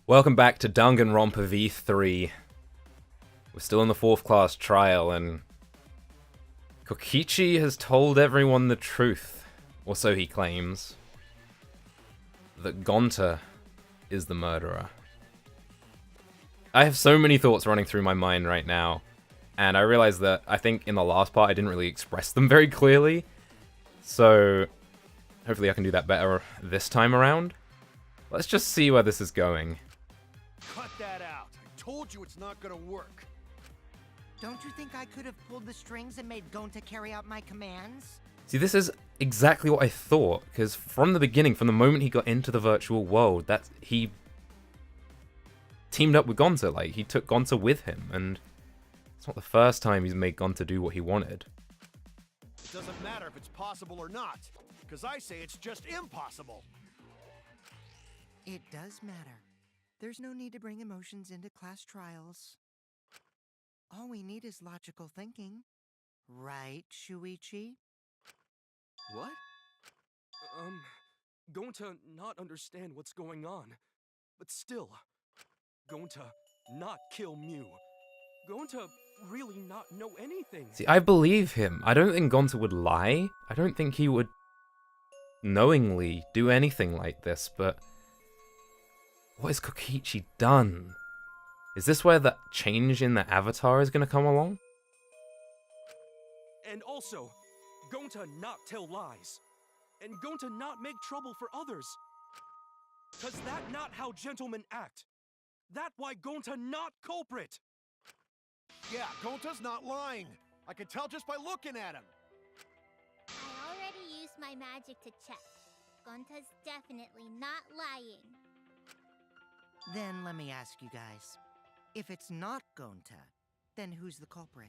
Welcome back to Danganronpa V3. We're still in the 4th class trial, and Kokichi has told everyone the truth, or so he claims, that Gonta is the murderer. I have so many thoughts running through my mind right now, and I realize that I think in the last part I didn't really express them very clearly, so hopefully I can do that better this time around. Let's just see where this is going. Cut that out. I told you it's not gonna work. Don't you think I could have pulled the strings and made Gonta carry out my commands? See, this is exactly what I thought, because from the beginning, from the moment he got into the virtual world, he teamed up with Gonta, like, he took Gonta with him, and it's not the first time he's made Gonta do what he wanted. It doesn't matter if it's possible or not, because I say it's just impossible. It does matter. There's no need to bring emotions into class trials. All we need is logical thinking. Right, Shuichi? What? Gonta not understand what's going on. But still, Gonta not kill Mew. Gonta really not know anything. See, I believe him. I don't think Gonta would lie. I don't think he would knowingly do anything like this, but what has Kokichi done? Is this where the change in the avatar is going to come along? And also, Gonta not tell lies. And Gonta not make trouble for others. Cause that not how gentlemen act. That why Gonta not culprit. Yeah, Gonta's not lying. I can tell just by looking at him. I already used my magic to check. Gonta's definitely not lying. Then let me ask you guys. If it's not Gonta, then who's the culprit?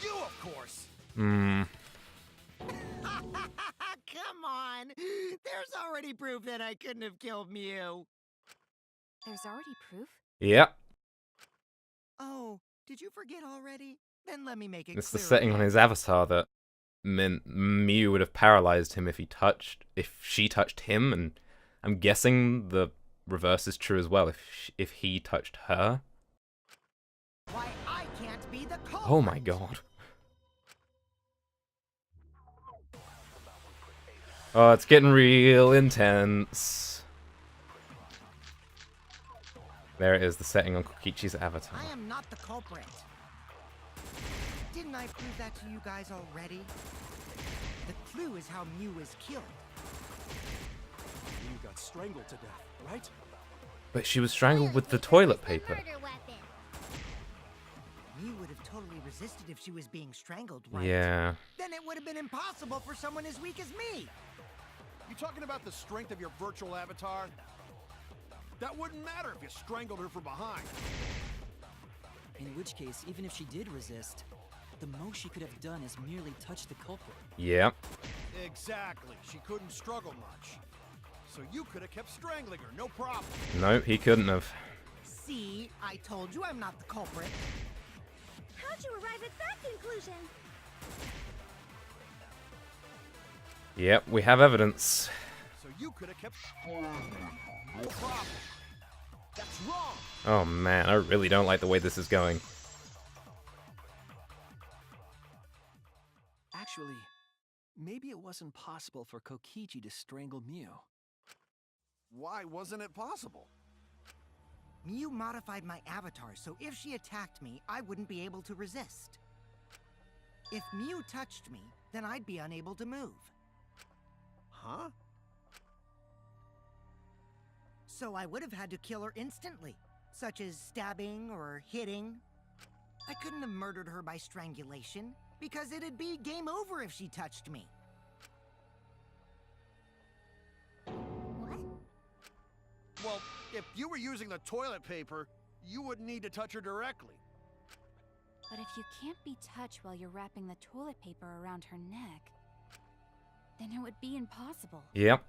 You, of course. Come on! There's already proof that I couldn't have killed Mew. There's already proof? Yep. Oh, did you forget already? Then let me make it It's the clear setting on again. his avatar that meant Mew would have paralyzed him if she touched him, and I'm guessing the reverse is true as well if he touched her. Why I can't be the culprit? Oh my god. Oh, it's getting real intense. There it is, the setting on Kokichi's avatar. I am not the culprit. Didn't I prove that to you guys already? The clue is how Mew was killed. Mew got strangled to death, right? But she was strangled with the toilet paper. Murder weapon. Mew would have totally resisted if she was being strangled, right? Yeah. Then it would have been impossible for someone as weak as me. You talking about the strength of your virtual avatar? That wouldn't matter if you strangled her from behind. In which case, even if she did resist, the most she could have done is merely touch the culprit. Yeah. Exactly. She couldn't struggle much. So you could have kept strangling her, no problem. Nope, he couldn't have. See, I told you I'm not the culprit. How'd you arrive at that conclusion? Yep, we have evidence. So you could have kept no problem. That's wrong. Oh man, I really don't like the way this is going. Actually, maybe it wasn't possible for Kokichi to strangle Mew. Why wasn't it possible? Mew modified my avatar, so if she attacked me, I wouldn't be able to resist. If Mew touched me, then I'd be unable to move. Huh? So I would have had to kill her instantly, such as stabbing or hitting. I couldn't have murdered her by strangulation, because it'd be game over if she touched me. What? Well, if you were using the toilet paper, you wouldn't need to touch her directly. But if you can't be touched while you're wrapping the toilet paper around her neck, then it would be impossible. Yep.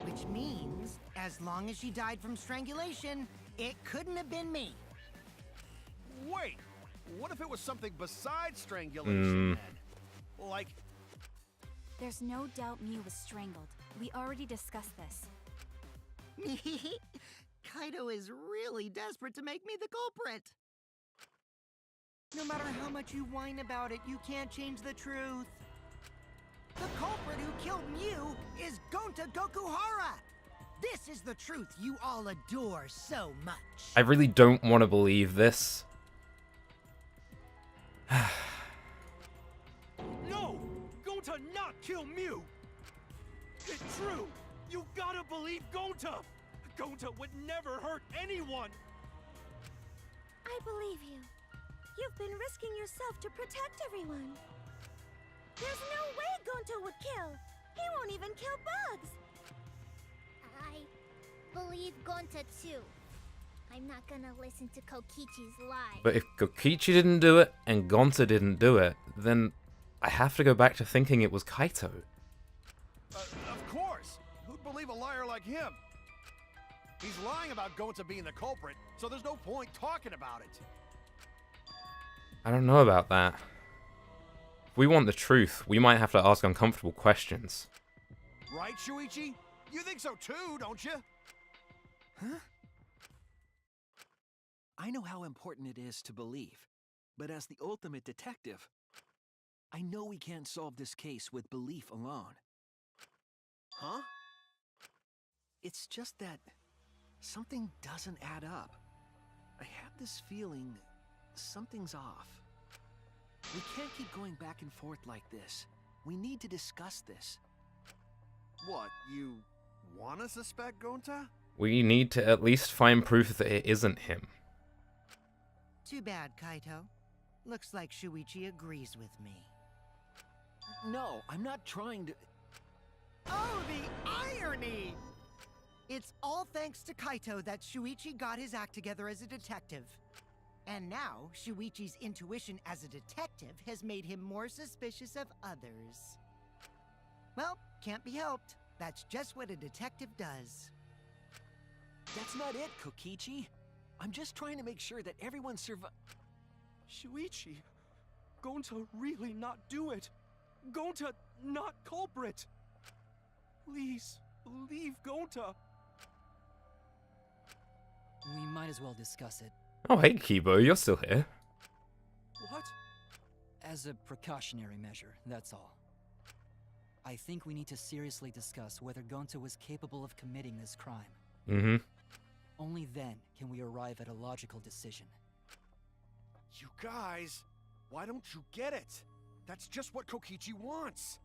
Which means, as long as she died from strangulation, it couldn't have been me. Wait, what if it was something besides strangulation then? Like, There's no doubt Mew was strangled. We already discussed this. Kaito is really desperate to make me the culprit. No matter how much you whine about it, you can't change the truth. The culprit who killed Mew is Gonta Gokuhara! This is the truth you all adore so much. I really don't want to believe this. No! Gonta not kill Mew! It's true! You gotta believe Gonta! Gonta would never hurt anyone! I believe you. You've been risking yourself to protect everyone. There's no way Gonta would kill. He won't even kill bugs. I believe Gonta too. I'm not gonna listen to Kokichi's lie. But if Kokichi didn't do it and Gonta didn't do it, then I have to go back to thinking it was Kaito. Of course. Who'd believe a liar like him? He's lying about Gonta being the culprit, so there's no point talking about it. I don't know about that. If we want the truth, we might have to ask uncomfortable questions. Right, Shuichi? You think so too, don't you? Huh? I know how important it is to believe, but as the ultimate detective, I know we can't solve this case with belief alone. Huh? It's just that something doesn't add up. I have this feeling something's off. We can't keep going back and forth like this. We need to discuss this. What, you wanna suspect Gonta? We need to at least find proof that it isn't him. Too bad, Kaito. Looks like Shuichi agrees with me. No, I'm not trying to... Oh, the irony! It's all thanks to Kaito that Shuichi got his act together as a detective. And now, Shuichi's intuition as a detective has made him more suspicious of others. Well, can't be helped. That's just what a detective does. That's not it, Kokichi. I'm just trying to make sure that everyone Shuichi, Gonta really not do it. Gonta not culprit. Please, believe Gonta. We might as well discuss it. Oh, hey, Kibo, you're still here. What? As a precautionary measure, that's all. I think we need to seriously discuss whether Gonta was capable of committing this crime. Mm-hmm. Only then can we arrive at a logical decision. You guys, why don't you get it? That's just what Kokichi wants.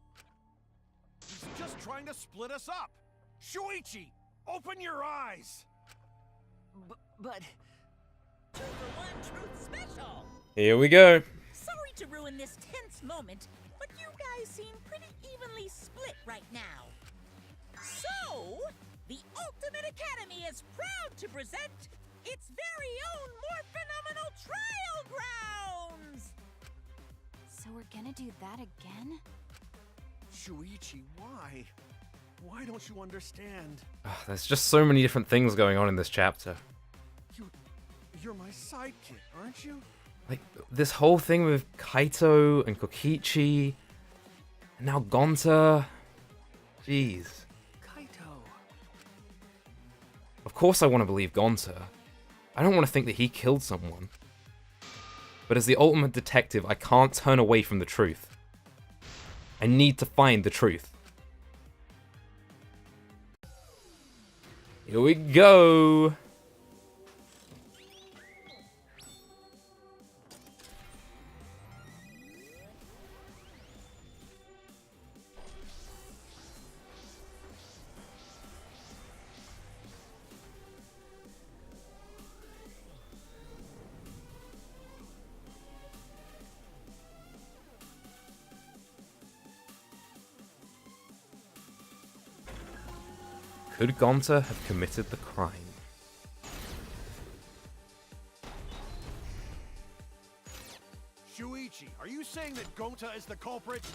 He's just trying to split us up. Shuichi, open your eyes. But... 2 for 1 Truth Special! Here we go. Sorry to ruin this tense moment, but you guys seem pretty evenly split right now. So, the Ultimate Academy is proud to present its very own more phenomenal trial grounds! So we're gonna do that again? Shuichi, why? Why don't you understand? There's just so many different things going on in this chapter. You're my sidekick, aren't you? Like, this whole thing with Kaito and Kokichi, and now Gonta. Jeez. Kaito... Of course I want to believe Gonta. I don't want to think that he killed someone. But as the ultimate detective, I can't turn away from the truth. I need to find the truth. Here we go! Could Gonta have committed the crime? Shuichi, are you saying that Gonta is the culprit?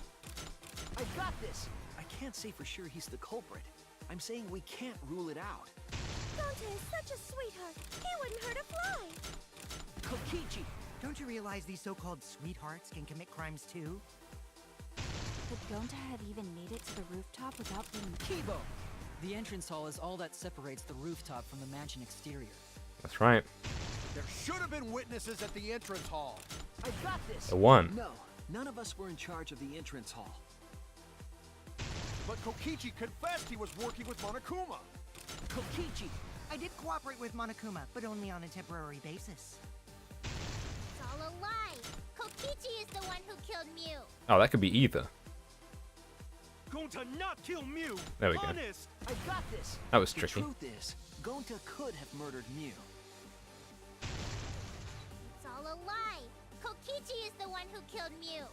I got this! I can't say for sure he's the culprit. I'm saying we can't rule it out. Gonta is such a sweetheart. He wouldn't hurt a fly. Kokichi! Don't you realize these so-called sweethearts can commit crimes too? Could Gonta have even made it to the rooftop without being... Kibo! The entrance hall is all that separates the rooftop from the mansion exterior. That's right. There should have been witnesses at the entrance hall. I got this. The one. No, none of us were in charge of the entrance hall. But Kokichi confessed he was working with Monokuma. Kokichi, I did cooperate with Monokuma, but only on a temporary basis. It's all a lie. Kokichi is the one who killed Mew. Oh, that could be either. Gonta not kill Mew. There we go. Honest. I got this. That was The tricky. truth is, Gonta could have murdered Mew. It's all a lie. Kokichi is the one who killed Mew.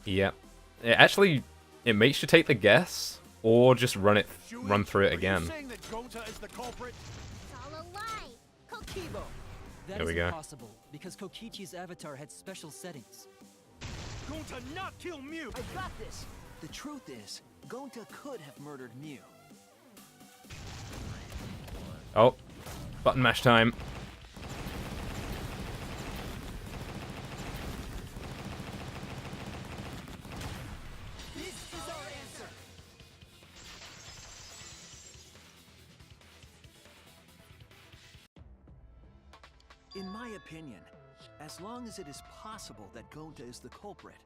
Yeah. Actually, it makes you take the guess, or just run through it Are again. you saying that Gonta is the culprit? It's all a lie. Kibo! That There we is go. impossible, because Kokichi's avatar had special settings. Gonta not kill Mew. I got this. The truth is, Gonta could have murdered Mew. Oh, button mash time. This is our answer. In my opinion, as long as it is possible that Gonta is the culprit,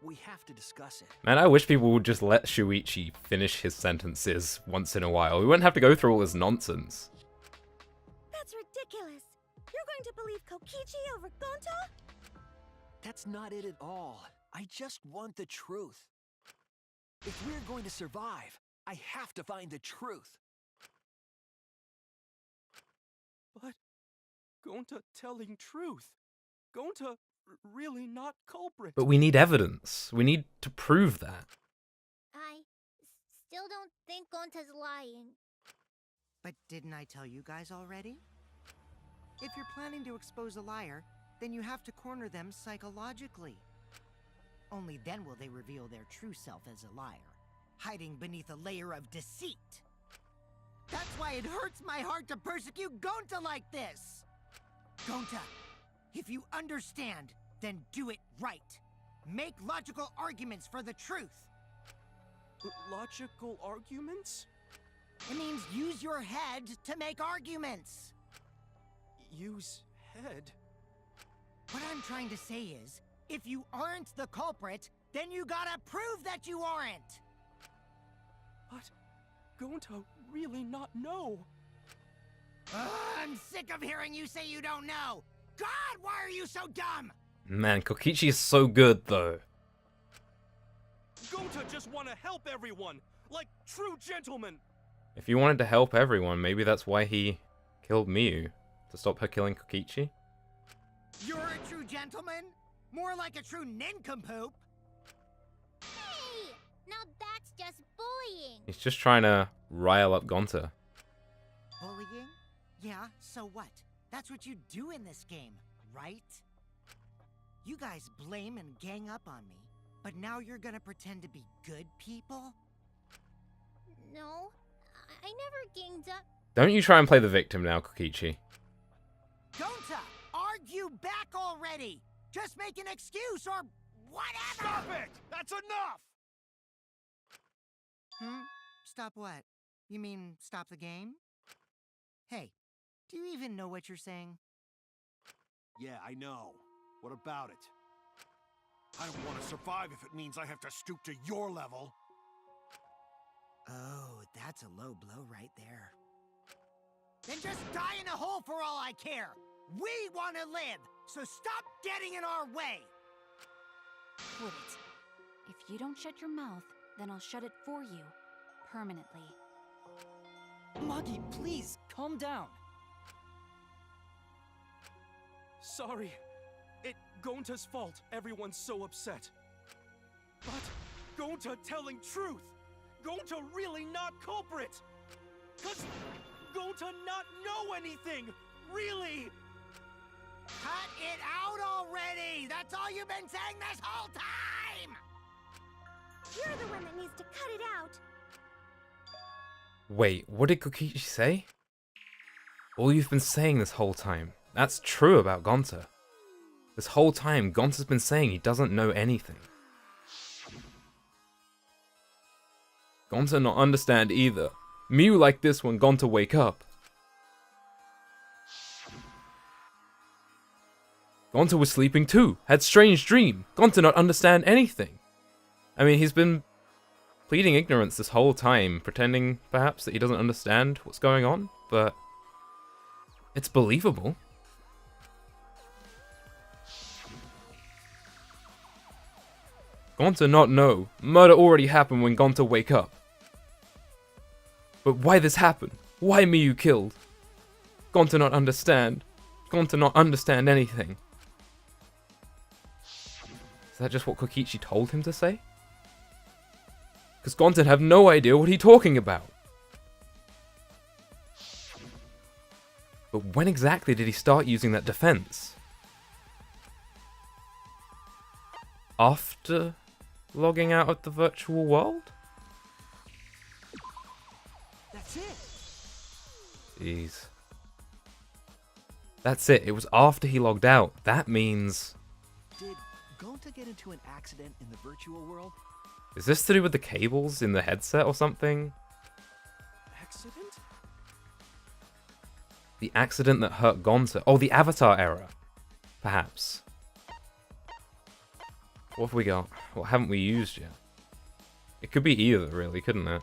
we have to discuss it. Man, I wish people would just let Shuichi finish his sentences once in a while. We wouldn't have to go through all this nonsense. That's ridiculous. You're going to believe Kokichi over Gonta? That's not it at all. I just want the truth. If we're going to survive, I have to find the truth. But Gonta telling truth. Gonta really not culprit. But we need evidence. We need to prove that. I still don't think Gonta's lying. But didn't I tell you guys already? If you're planning to expose a liar, then you have to corner them psychologically. Only then will they reveal their true self as a liar, hiding beneath a layer of deceit. That's why it hurts my heart to persecute Gonta like this! Gonta, if you understand, then do it right. Make logical arguments for the truth. Logical arguments? It means use your head to make arguments. Use head? What I'm trying to say is, if you aren't the culprit, then you gotta prove that you aren't! But Gonta really not know. I'm sick of hearing you say you don't know! God, why are you so dumb? Man, Kokichi is so good, though. Gonta just want to help everyone, like true gentlemen. If he wanted to help everyone, maybe that's why he killed Miyu. To stop her killing Kokichi? You're a true gentleman? More like a true nincompoop. Hey! Now that's just bullying. He's just trying to rile up Gonta. Bullying? Yeah, so what? That's what you do in this game, right? You guys blame and gang up on me, but now you're gonna pretend to be good people? No, I never ganged up. Don't you try and play the victim now, Kokichi. Gonta, argue back already! Just make an excuse or whatever! Stop it! That's enough! Stop what? You mean stop the game? Hey, do you even know what you're saying? Yeah, I know. What about it? I don't want to survive if it means I have to stoop to your level. Oh, that's a low blow right there. Then just die in a hole for all I care! We want to live, so stop getting in our way! Quit it. If you don't shut your mouth, then I'll shut it for you. Permanently. Magi, please, calm down. Sorry. It Gonta's fault everyone's so upset. But Gonta telling truth. Gonta really not culprit. 'Cause Gonta not know anything. Really. Cut it out already! That's all you've been saying this whole time! You're the one that needs to cut it out. Wait, what did Kokichi say? All you've been saying this whole time. That's true about Gonta. This whole time, Gonta's been saying he doesn't know anything. Gonta not understand either. Mew like this when Gonta wake up. Gonta was sleeping too, had strange dream. Gonta not understand anything. I mean, he's been pleading ignorance this whole time, pretending perhaps that he doesn't understand what's going on, but it's believable. Gonta not know. Murder already happened when Gonta wake up. But why this happened? Why Miyu killed? Gonta not understand. Gonta not understand anything. Is that just what Kokichi told him to say? Because Gonta have no idea what he talking about. But when exactly did he start using that defense? After logging out of the virtual world? That's it. Jeez. That's it. It was after he logged out. That means... Did Gonta get into an accident in the virtual world? Is this to do with the cables in the headset or something? Accident? The accident that hurt Gonta. Oh, the avatar error. Perhaps. What have we got? What haven't we used yet? It could be either, really, couldn't it?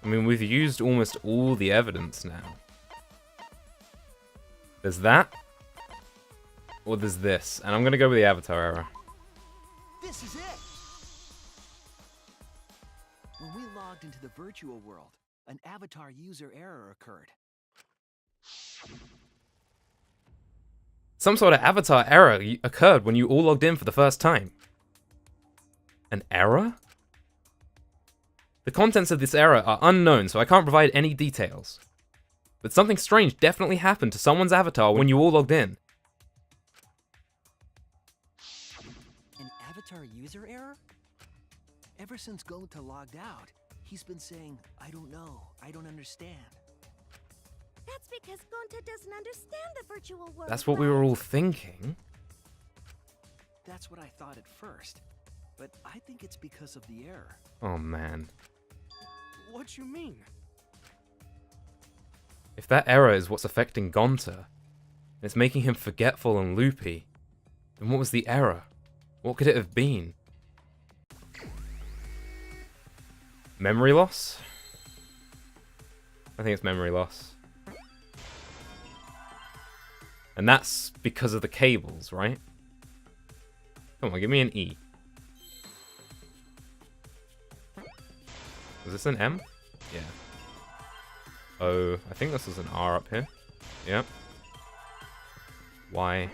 I mean, we've used almost all the evidence now. There's that. Or there's this. And I'm going to go with the avatar error. This is it! When we logged into the virtual world, an avatar user error occurred. Some sort of avatar error occurred when you all logged in for the first time. An error? The contents of this error are unknown, so I can't provide any details. But something strange definitely happened to someone's avatar when you all logged in. An avatar user error? Ever since Gonta logged out, he's been saying, I don't know, I don't understand. That's because Gonta doesn't understand the virtual world. That's what we were all thinking. That's what I thought at first, but I think it's because of the error. Oh man. What you mean? If that error is what's affecting Gonta, and it's making him forgetful and loopy, then what was the error? What could it have been? Memory loss? I think it's memory loss. And that's because of the cables, right? Come on, give me an E. Was this an M? Yeah. O. I think this is an R up here. Yep. Y.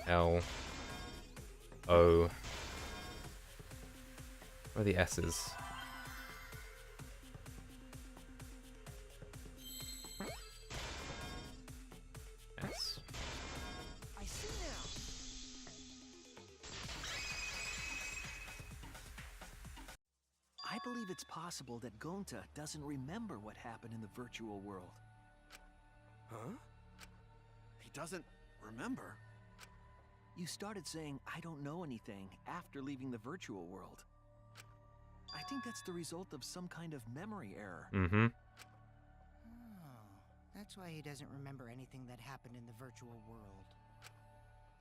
L. O. Where are the S's? S. I see now. I believe it's possible that Gonta doesn't remember what happened in the virtual world. Huh? He doesn't remember? You started saying, I don't know anything, after leaving the virtual world. I think that's the result of some kind of memory error. Mm-hmm. Oh, that's why he doesn't remember anything that happened in the virtual world.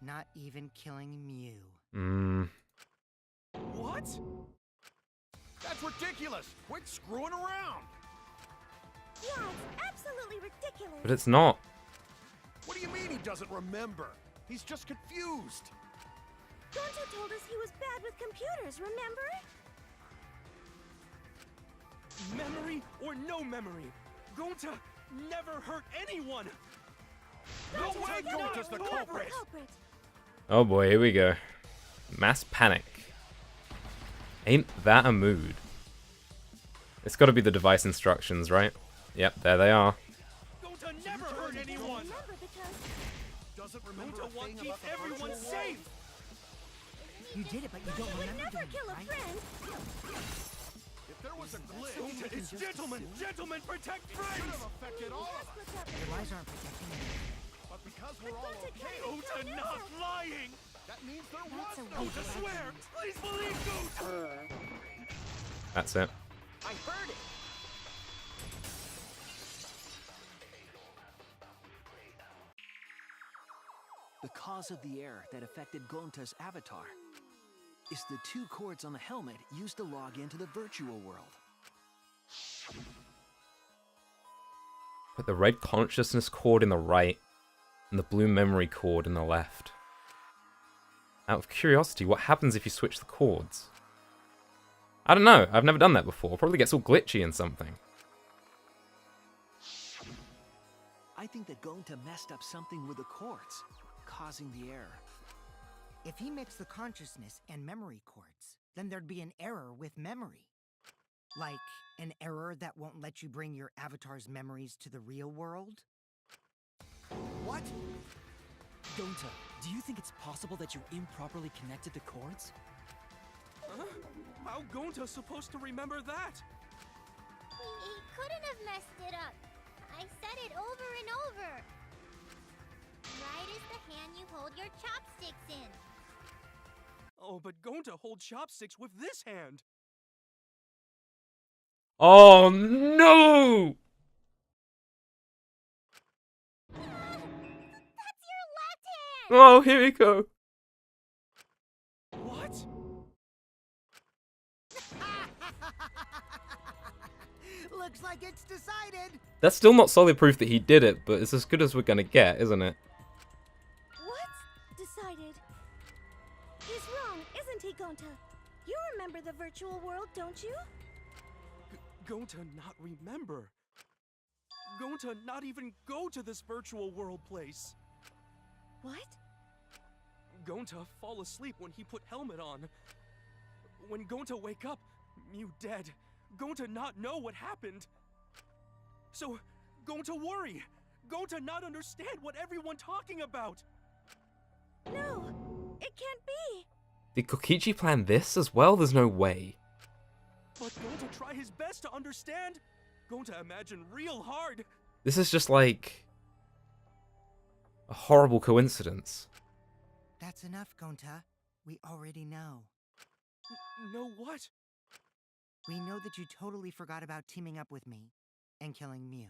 Not even killing Mew. What? That's ridiculous! Quit screwing around! Yeah, it's absolutely ridiculous. But it's not. What do you mean he doesn't remember? He's just confused. Gonta told us he was bad with computers, remember? Memory or no memory, Gonta never hurt anyone! No Gonta way did not Gonta's the know culprit! Oh boy, here we go. Mass panic. Ain't that a mood? It's gotta be the device instructions, right? Yep, there they are. Gonta never hurt anyone! Remember because Doesn't remember a Gonta wants thing to keep about the everyone virtual world? safe! You did it, but you don't would remember never doing kill it, a right? friend. If there was a glitch, Gonta is gentlemen! Gentlemen protect it friends! should have affected all of us. What's up? Your lies aren't protecting you. But because we're all Gonta okay. can't even kill Gonta not music. lying! That means there That's was a no weak Gonta, Gonta. swear! Please believe Gonta! That's it. I heard it. The cause of the error that affected Gonta's avatar is the two cords on the helmet used to log into the virtual world. Put the red consciousness cord in the right and the blue memory cord in the left. Out of curiosity, what happens if you switch the cords? I don't know. I've never done that before. Probably gets all glitchy and something. I think that Gonta messed up something with the cords, causing the error. If he mixed the consciousness and memory cords, then there'd be an error with memory. Like an error that won't let you bring your avatar's memories to the real world? What? Gonta, do you think it's possible that you improperly connected the cords? Huh? How Gonta's supposed to remember that? He couldn't have messed it up. I said it over and over. Right is the hand you hold your chopsticks in. Oh, but Gonta holds chopsticks with this hand. Oh no! That's your left hand! Oh, here we go. What? Looks like it's decided. That's still not solid proof that he did it, but it's as good as we're gonna get, isn't it? What? Decided. He's wrong, isn't he, Gonta? You remember the virtual world, don't you? Gonta not remember. Gonta not even go to this virtual world place. What? Gonta fall asleep when he put helmet on. When Gonta wake up, Mew dead. Gonta not know what happened. So, Gonta worry. Gonta not understand what everyone talking about. No, it can't be. Did Kokichi plan this as well? There's no way. But Gonta try his best to understand. Gonta imagine real hard. This is just like a horrible coincidence. That's enough, Gonta. We already know. Know what? We know that you totally forgot about teaming up with me and killing Mew.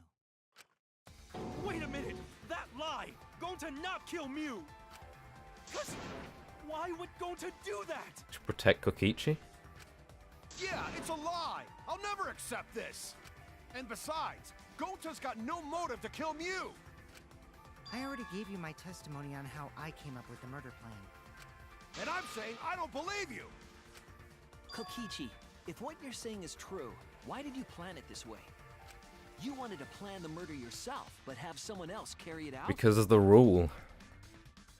Wait a minute! That lie! Gonta not kill Mew! Cause why would Gonta do that? To protect Kokichi? Yeah, it's a lie. I'll never accept this. And besides, Gonta's got no motive to kill Mew. I already gave you my testimony on how I came up with the murder plan. And I'm saying I don't believe you. Kokichi, if what you're saying is true, why did you plan it this way? You wanted to plan the murder yourself, but have someone else carry it out? Because of the rule.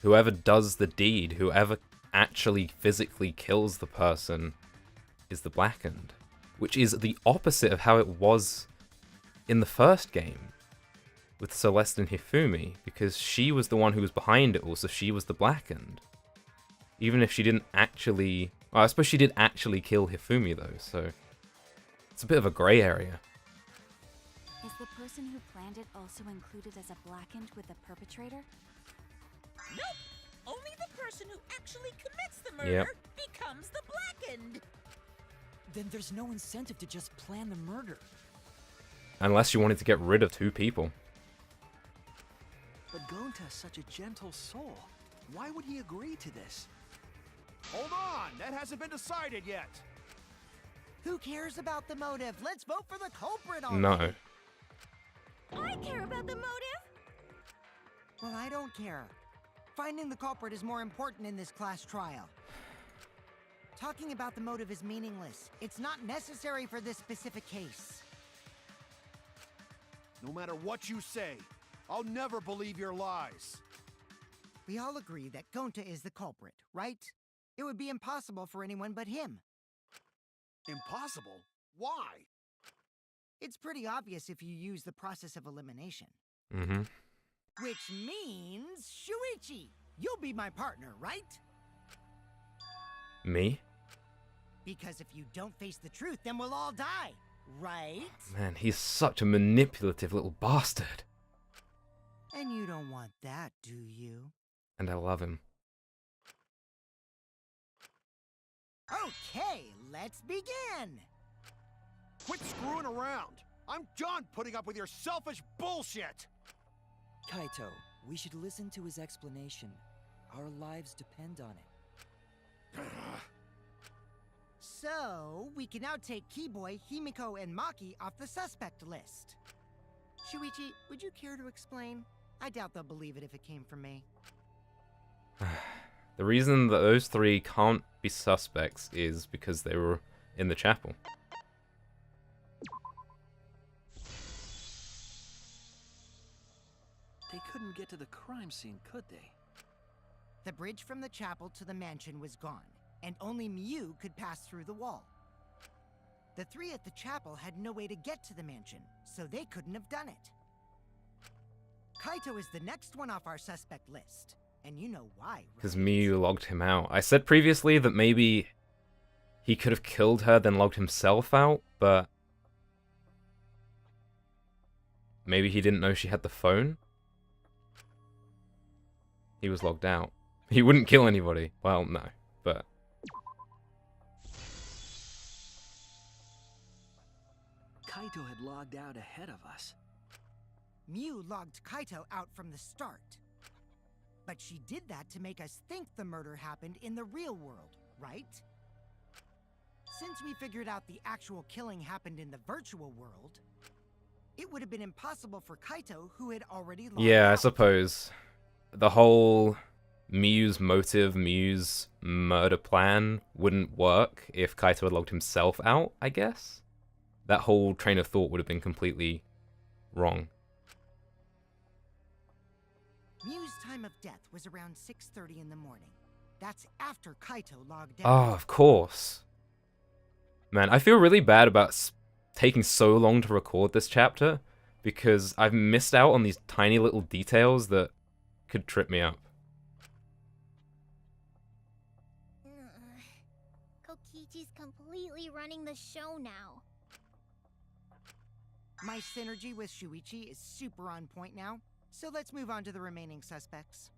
Whoever does the deed, whoever actually physically kills the person, is the Blackened. Which is the opposite of how it was in the first game with Celeste and Hifumi, because she was the one who was behind it all, so she was the Blackened. Even if she didn't actually... Well, I suppose she did actually kill Hifumi, though, so... It's a bit of a grey area. Is the person who planned it also included as a Blackened with the perpetrator? Nope! Only the person who actually commits the murder Yep. becomes the Blackened! Then there's no incentive to just plan the murder. Unless you wanted to get rid of two people. But Gonta's such a gentle soul. Why would he agree to this? Hold on, that hasn't been decided yet. Who cares about the motive? Let's vote for the culprit already. No. I care about the motive. Well, I don't care. Finding the culprit is more important in this class trial. Talking about the motive is meaningless. It's not necessary for this specific case. No matter what you say, I'll never believe your lies. We all agree that Gonta is the culprit, right? It would be impossible for anyone but him. Impossible? Why? It's pretty obvious if you use the process of elimination. Mm-hmm. Which means, Shuichi, you'll be my partner, right? Me? Because if you don't face the truth, then we'll all die, right? Man, he's such a manipulative little bastard. And you don't want that, do you? And I love him. Okay, let's begin! Quit screwing around. I'm done putting up with your selfish bullshit. Kaito, we should listen to his explanation. Our lives depend on it. So, we can now take Keyboy, Himiko, and Maki off the suspect list. Shuichi, would you care to explain? I doubt they'll believe it if it came from me. The reason that those three can't be suspects is because they were in the chapel. They couldn't get to the crime scene, could they? The bridge from the chapel to the mansion was gone, and only Miu could pass through the wall. The three at the chapel had no way to get to the mansion, so they couldn't have done it. Kaito is the next one off our suspect list, and you know why, Because right? Miyu logged him out. I said previously that maybe he could have killed her, then logged himself out, but maybe he didn't know she had the phone? He was logged out. He wouldn't kill anybody. Well, no, but... Kaito had logged out ahead of us. Miu logged Kaito out from the start. But she did that to make us think the murder happened in the real world, right? Since we figured out the actual killing happened in the virtual world, it would have been impossible for Kaito, who had already logged Yeah, I out. suppose. The whole Miyu's motive, Miyu's murder plan wouldn't work if Kaito had logged himself out, I guess? That whole train of thought would have been completely wrong. Miu's time of death was around 6:30 in the morning. That's after Kaito logged Oh, out. of course. Man, I feel really bad about taking so long to record this chapter because I've missed out on these tiny little details that could trip me up. Kokichi's completely running the show now. My synergy with Shuichi is super on point now, so let's move on to the remaining suspects.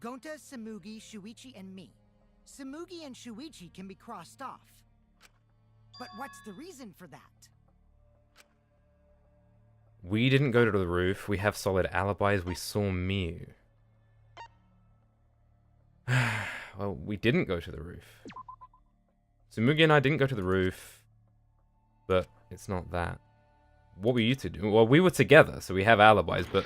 Gonta, Samugi, Shuichi, and me. Samugi and Shuichi can be crossed off. But what's the reason for that? We didn't go to the roof. We have solid alibis. We saw Miyu. Well, we didn't go to the roof. Tsumugi and I didn't go to the roof, but it's not that. What were you two doing? Well, we were together, so we have alibis, but...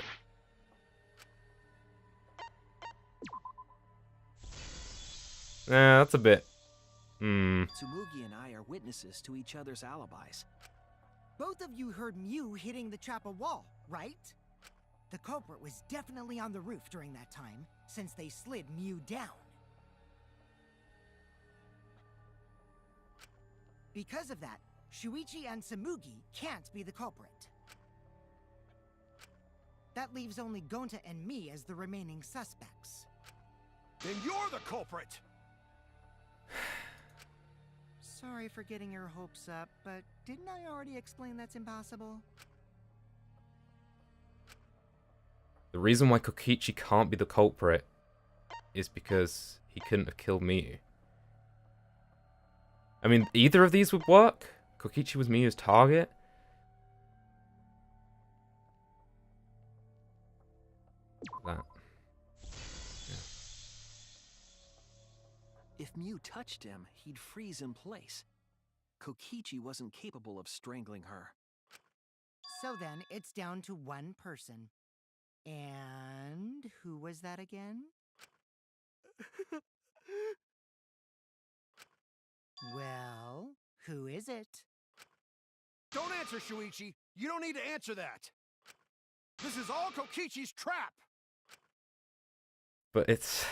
that's a bit... Tsumugi and I are witnesses to each other's alibis. Both of you heard Miu hitting the chapel wall, right? The culprit was definitely on the roof during that time, since they slid Miu down. Because of that, Shuichi and Samugi can't be the culprit. That leaves only Gonta and me as the remaining suspects. Then you're the culprit. Sorry for getting your hopes up, but didn't I already explain that's impossible? The reason why Kokichi can't be the culprit is because he couldn't have killed Miyu. I mean, either of these would work. Kokichi was Miyu's target. That. If Miu touched him, he'd freeze in place. Kokichi wasn't capable of strangling her. So then, it's down to one person. And who was that again? Well, who is it? Don't answer, Shuichi. You don't need to answer that. This is all Kokichi's trap. But it's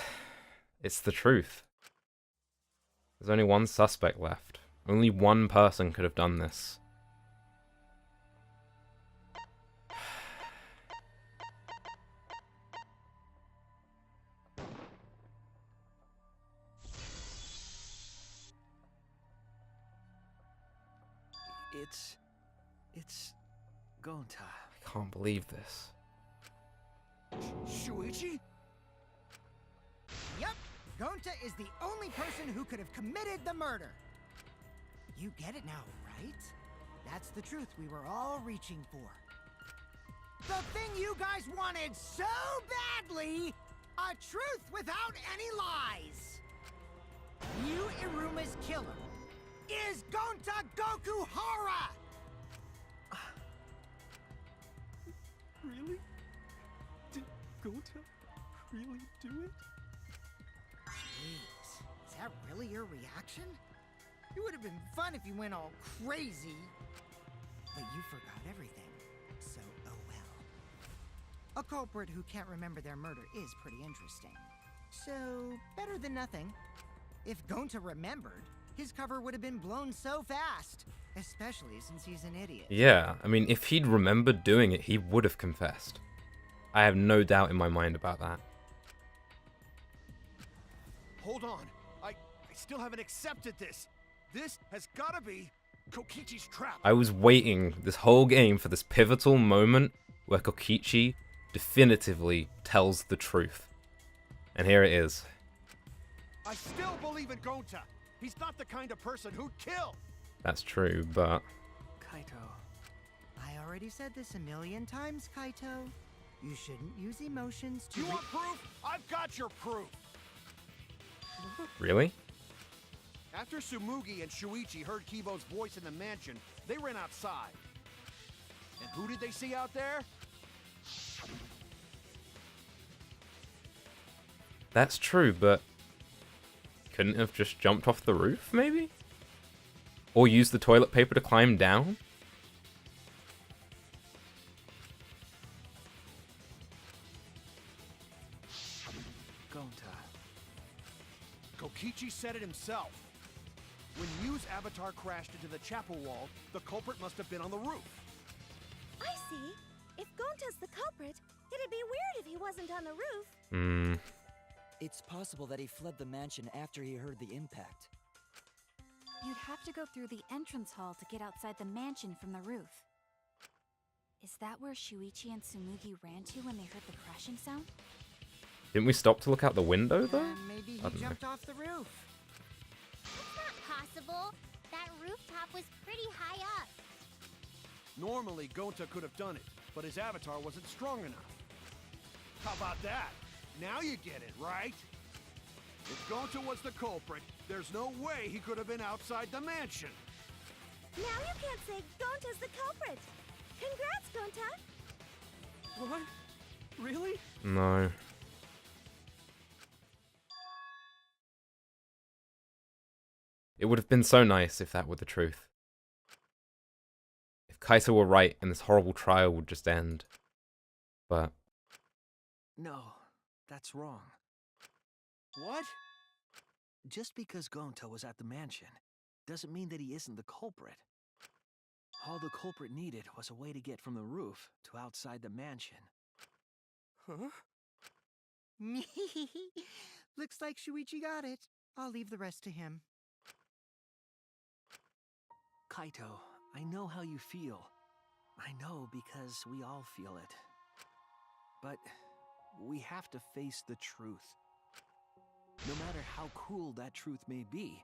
the truth. There's only one suspect left. Only one person could have done this. It's Gonta. I can't believe this. Shuichi? Yep, Gonta is the only person who could have committed the murder. You get it now, right? That's the truth we were all reaching for. The thing you guys wanted so badly! A truth without any lies! Yu Iruma's killer is Gonta Gokuhara! Really? Did Gonta really do it? Jeez, is that really your reaction? It would have been fun if you went all crazy. But you forgot everything, so oh well. A culprit who can't remember their murder is pretty interesting. So, better than nothing. If Gonta remembered, his cover would have been blown so fast. Especially since he's an idiot. Yeah, I mean, if he'd remembered doing it, he would have confessed. I have no doubt in my mind about that. Hold on. I still haven't accepted this. This has gotta be Kokichi's trap. I was waiting this whole game for this pivotal moment where Kokichi definitively tells the truth. And here it is. I still believe in Gonta. He's not the kind of person who'd kill. That's true, but... Kaito. I already said this a million times, Kaito. You shouldn't use emotions to You want proof? I've got your proof. Really? After Tsumugi and Shuichi heard Kibo's voice in the mansion, they ran outside. And who did they see out there? That's true, but... couldn't have just jumped off the roof, maybe? Or used the toilet paper to climb down? Gonta. Kokichi said it himself. When Yu's avatar crashed into the chapel wall, the culprit must have been on the roof. I see. If Gonta's the culprit, it'd be weird if he wasn't on the roof. Hmm. It's possible that he fled the mansion after he heard the impact. You'd have to go through the entrance hall to get outside the mansion from the roof. Is that where Shuichi and Tsumugi ran to when they heard the crashing sound? Didn't we stop to look out the window, though? maybe he I don't know. jumped off the roof. That's not possible. That rooftop was pretty high up. Normally, Gonta could have done it, but his avatar wasn't strong enough. How about that? Now you get it, right? If Gonta was the culprit, there's no way he could have been outside the mansion. Now you can't say Gonta's the culprit. Congrats, Gonta. What? Really? No. It would have been so nice if that were the truth. If Kaito were right and this horrible trial would just end. But... No, that's wrong. What? Just because Gonta was at the mansion doesn't mean that he isn't the culprit. All the culprit needed was a way to get from the roof to outside the mansion. Huh? Looks like Shuichi got it. I'll leave the rest to him. Kaito, I know how you feel. I know because we all feel it. But we have to face the truth. No matter how cruel that truth may be,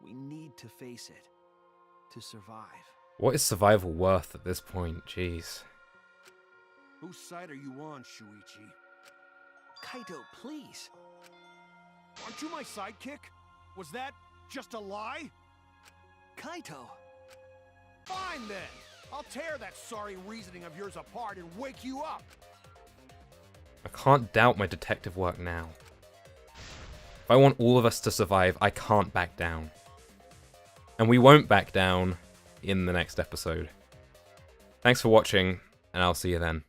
we need to face it to survive. what is survival worth at this point? Jeez. Whose side are you on, Shuichi? Kaito, please. Aren't you my sidekick? Was that just a lie? Kaito! Fine then! I'll tear that sorry reasoning of yours apart and wake you up! I can't doubt my detective work now. If I want all of us to survive, I can't back down. And we won't back down in the next episode. Thanks for watching, and I'll see you then.